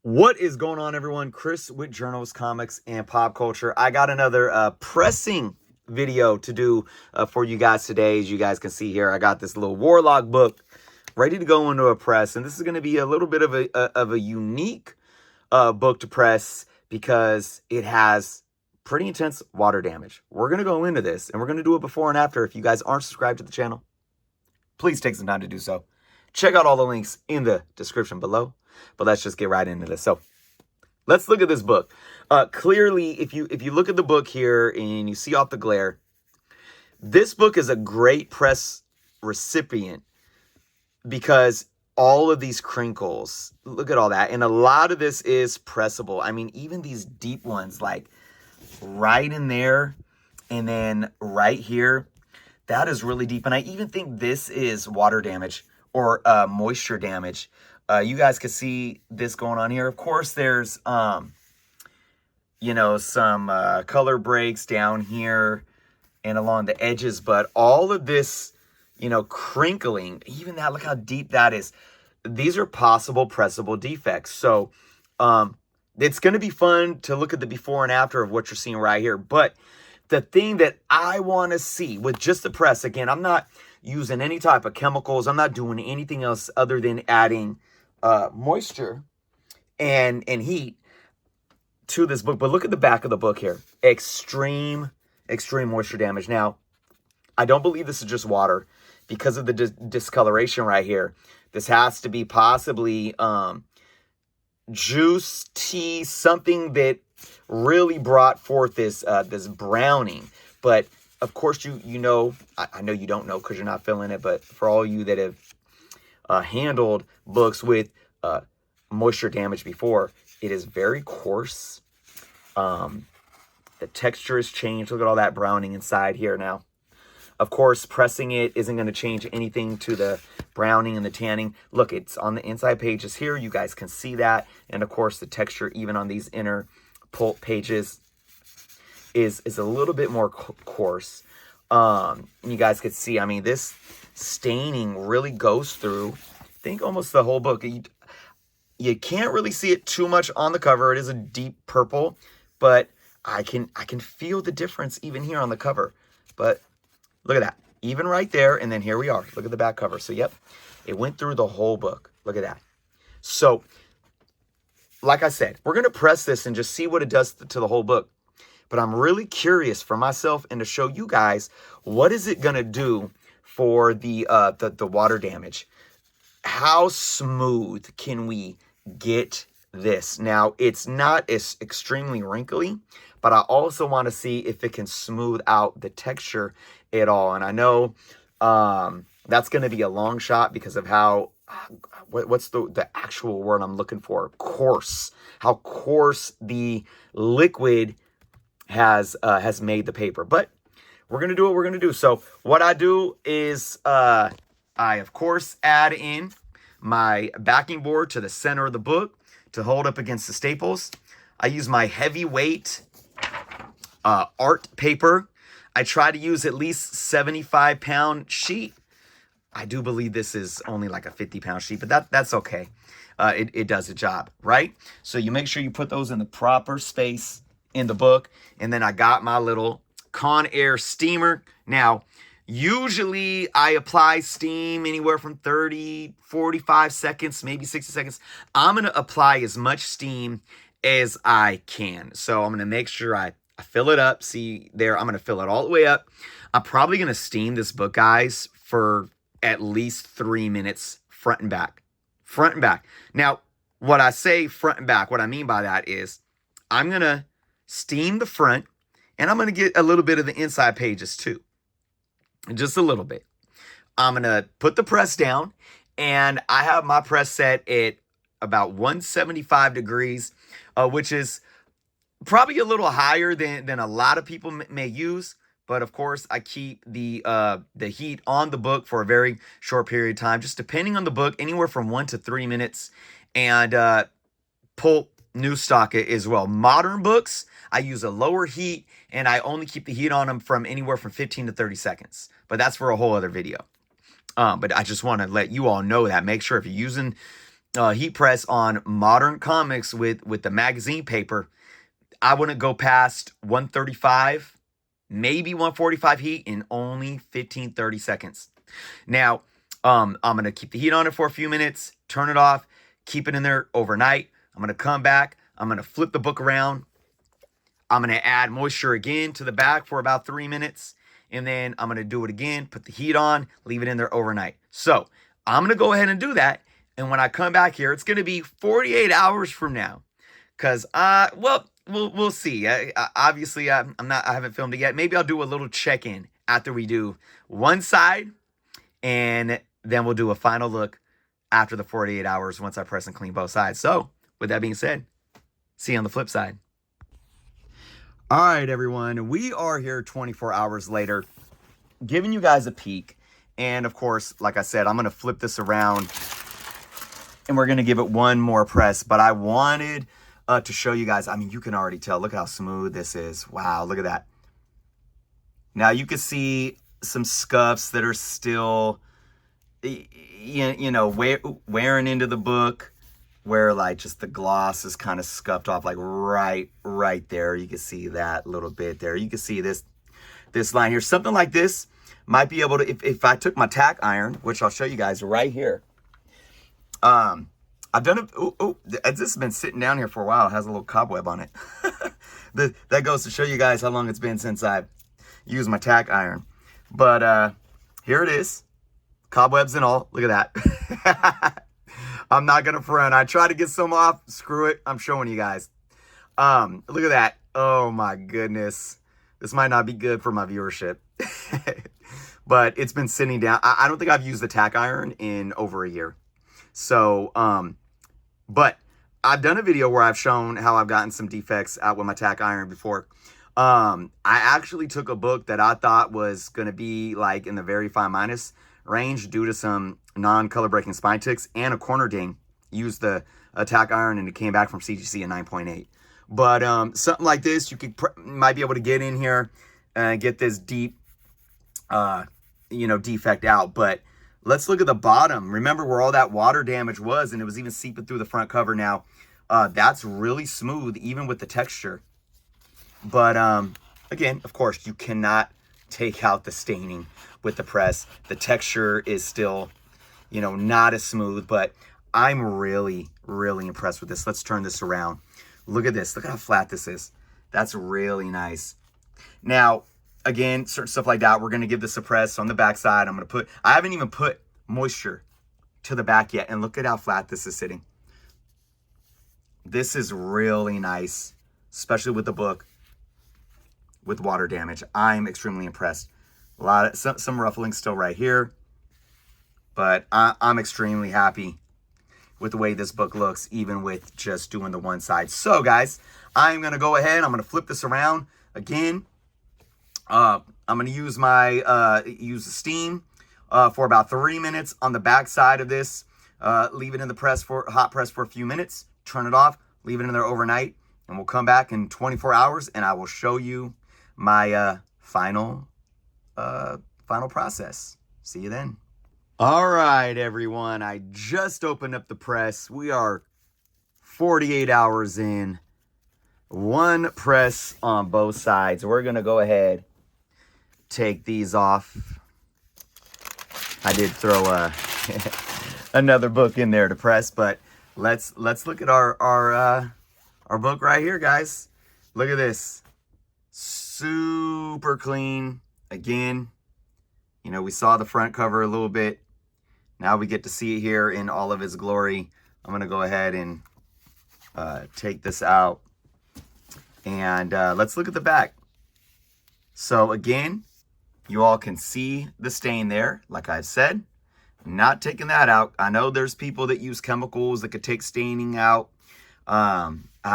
What is going on, everyone? Chris with Journals, Comics, and Pop Culture. I got another pressing video to do for you guys today. As you guys can see here, I got this little Warlock book ready to go into a press. And this is going to be a little bit of a unique book to press because it has pretty intense water damage. We're going to go into this, and we're going to do it before and after. If you guys aren't subscribed to the channel, please take some time to do so. Check out all the links in the description below. But let's just get right into this. So let's look at this book. Clearly, if you look at the book here and you see off the glare, this book is a great press recipient because all of these crinkles, look at all that. And a lot of this is pressable. I mean, even these deep ones, like right in there and then right here, that is really deep. And I even think this is water damage or moisture damage. You guys can see this going on here. Of course, there's, you know, some color breaks down here and along the edges. But all of this, you know, crinkling, even that, look how deep that is. These are possible pressable defects. So it's going to be fun to look at the before and after of what you're seeing right here. But the thing that I want to see with just the press, again, I'm not using any type of chemicals. I'm not doing anything else other than adding moisture and heat to this book. But look at the back of the book here. Extreme moisture damage. Now, I don't believe this is just water because of the discoloration right here. This has to be possibly juice, tea, something that really brought forth this this browning. But of course, you know, I know you don't know because you're not feeling it, but for all you that have handled books with moisture damage before, it is very coarse. The texture has changed. Look at all that browning inside here now. Of course, pressing it isn't going to change anything to the browning and the tanning. Look, it's on the inside pages here. You guys can see that. And of course, the texture even on these inner pulp pages is a little bit more coarse. You guys could see, I mean, this staining really goes through, I think, almost the whole book. You can't really see it too much on the cover. It is a deep purple, but I can feel the difference even here on the cover. But look at that, even right there, and then here we are. Look at the back cover. So yep, it went through the whole book. Look at that. So like I said, we're gonna press this and just see what it does to the whole book. But I'm really curious for myself and to show you guys, what is it gonna do for the water damage? How smooth can we get this? Now, it's not as extremely wrinkly, but I also want to see if it can smooth out the texture at all. And I know that's going to be a long shot because of how, what's the actual word I'm looking for? Coarse. How coarse the liquid has made the paper. But we're going to do what we're going to do. So what I do is I, of course, add in my backing board to the center of the book to hold up against the staples. I use my heavyweight art paper. I try to use at least 75-pound sheet. I do believe this is only like a 50-pound sheet, but that's okay. It does the job, right? So you make sure you put those in the proper space in the book. And then I got my little Conair steamer. Now, usually I apply steam anywhere from 30, 45 seconds, maybe 60 seconds. I'm going to apply as much steam as I can. So I'm going to make sure I fill it up. See there, I'm going to fill it all the way up. I'm probably going to steam this book, guys, for at least 3 minutes, front and back. Front and back. Now, what I say front and back, what I mean by that is I'm going to steam the front, and I'm going to get a little bit of the inside pages too. Just a little bit. I'm going to put the press down, and I have my press set at about 175 degrees, which is probably a little higher than a lot of people may use. But of course, I keep the heat on the book for a very short period of time, just depending on the book, anywhere from 1 to 3 minutes. And pulp new stock as well. Modern books, I use a lower heat, and I only keep the heat on them from anywhere from 15 to 30 seconds. But that's for a whole other video. But I just want to let you all know that. Make sure if you're using heat press on modern comics with the magazine paper, I wouldn't go past 135, maybe 145 heat in only 15, 30 seconds. Now, I'm going to keep the heat on it for a few minutes, turn it off, keep it in there overnight. I'm going to come back. I'm going to flip the book around. I'm going to add moisture again to the back for about 3 minutes. And then I'm going to do it again, put the heat on, leave it in there overnight. So I'm going to go ahead and do that. And when I come back here, it's going to be 48 hours from now. Because, well, we'll see. Obviously, I haven't filmed it yet. Maybe I'll do a little check-in after we do one side. And then we'll do a final look after the 48 hours once I press and clean both sides. So with that being said, see you on the flip side. All right, everyone, we are here 24 hours later, giving you guys a peek. And of course, like I said, I'm going to flip this around and we're going to give it one more press. But I wanted to show you guys, I mean, you can already tell, look at how smooth this is. Wow, look at that. Now you can see some scuffs that are still, you know, wearing into the book, where like just the gloss is kind of scuffed off, like right there. You can see that little bit there. You can see this line here. Something like this might be able to, if I took my tack iron, which I'll show you guys right here. I've done it. This has been sitting down here for a while. It has a little cobweb on it. That goes to show you guys how long it's been since I've used my tack iron. But here it is, cobwebs and all. Look at that. I'm not gonna front. I try to get some off. Screw it. I'm showing you guys. Look at that. Oh my goodness. This might not be good for my viewership. But it's been sitting down. I don't think I've used the tack iron in over a year. So, but I've done a video where I've shown how I've gotten some defects out with my tack iron before. I actually took a book that I thought was going to be like in the very fine minus range due to some non-color breaking spine ticks and a corner ding. Used the tack iron and it came back from CGC at 9.8. But something like this, you might be able to get in here and get this deep, defect out. But let's look at the bottom. Remember where all that water damage was, and it was even seeping through the front cover. Now, that's really smooth, even with the texture. But again, of course, you cannot take out the staining with the press. The texture is still, not as smooth, but I'm really, really impressed with this. Let's turn this around. Look at this. Look at how flat this is. That's really nice. Now, again, certain stuff like that, we're going to give this a press on the back side. I haven't even put moisture to the back yet. And look at how flat this is sitting. This is really nice, especially with the book with water damage. I'm extremely impressed. Some ruffling still right here, but I'm extremely happy with the way this book looks, even with just doing the one side. So guys, I'm going to go ahead. I'm going to flip this around again. I'm going to use use the steam for about 3 minutes on the back side of this. Leave it in the hot press for a few minutes. Turn it off. Leave it in there overnight. And we'll come back in 24 hours and I will show you my final process. See you then. All right, everyone. I just opened up the press. We are 48 hours in. One press on both sides. We're going to go ahead, take these off. I did throw another book in there to press, but let's look at our book right here, guys. Look at this. Super clean. Again, we saw the front cover a little bit. Now we get to see it here in all of its glory. I'm going to go ahead and take this out. And let's look at the back. So again, you all can see the stain there. Like I said, not taking that out. I know there's people that use chemicals that could take staining out. I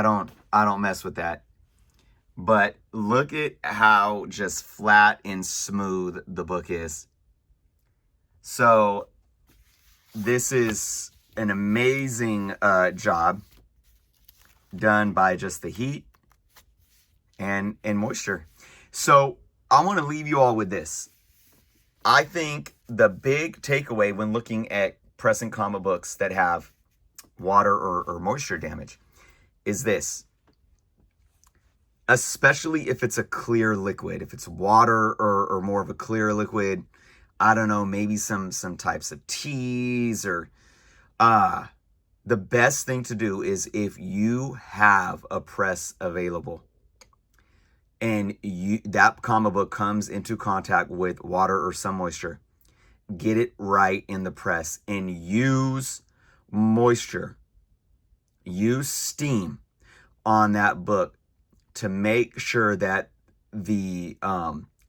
don't mess with that. But look at how just flat and smooth the book is. So this is an amazing job done by just the heat and moisture. So I want to leave you all with this. I think the big takeaway when looking at pressing comic books that have water or moisture damage is this. Especially if it's a clear liquid, if it's water or more of a clear liquid, I don't know, maybe some types of teas or the best thing to do is if you have a press available and that comic book comes into contact with water or some moisture, get it right in the press and use moisture, use steam on that book to make sure that the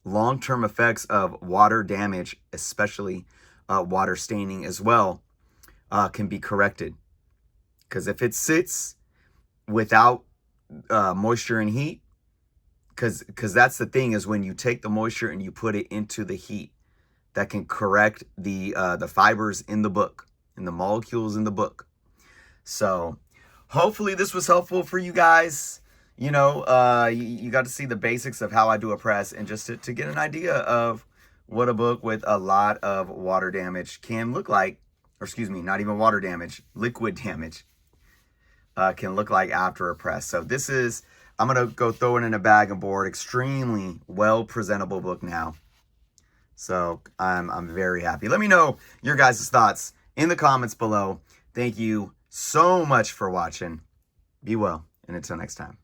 long-term effects of water damage, especially water staining as well, can be corrected. Because if it sits without moisture and heat, because that's the thing, is when you take the moisture and you put it into the heat, that can correct the fibers in the book and the molecules in the book. So hopefully this was helpful for you guys. You know, you got to see the basics of how I do a press and just to get an idea of what a book with a lot of water damage can look like, or excuse me, not even water damage, liquid damage can look like after a press. So this is, I'm going to go throw it in a bag and board. Extremely well presentable book now. So I'm very happy. Let me know your guys' thoughts in the comments below. Thank you so much for watching. Be well, and until next time.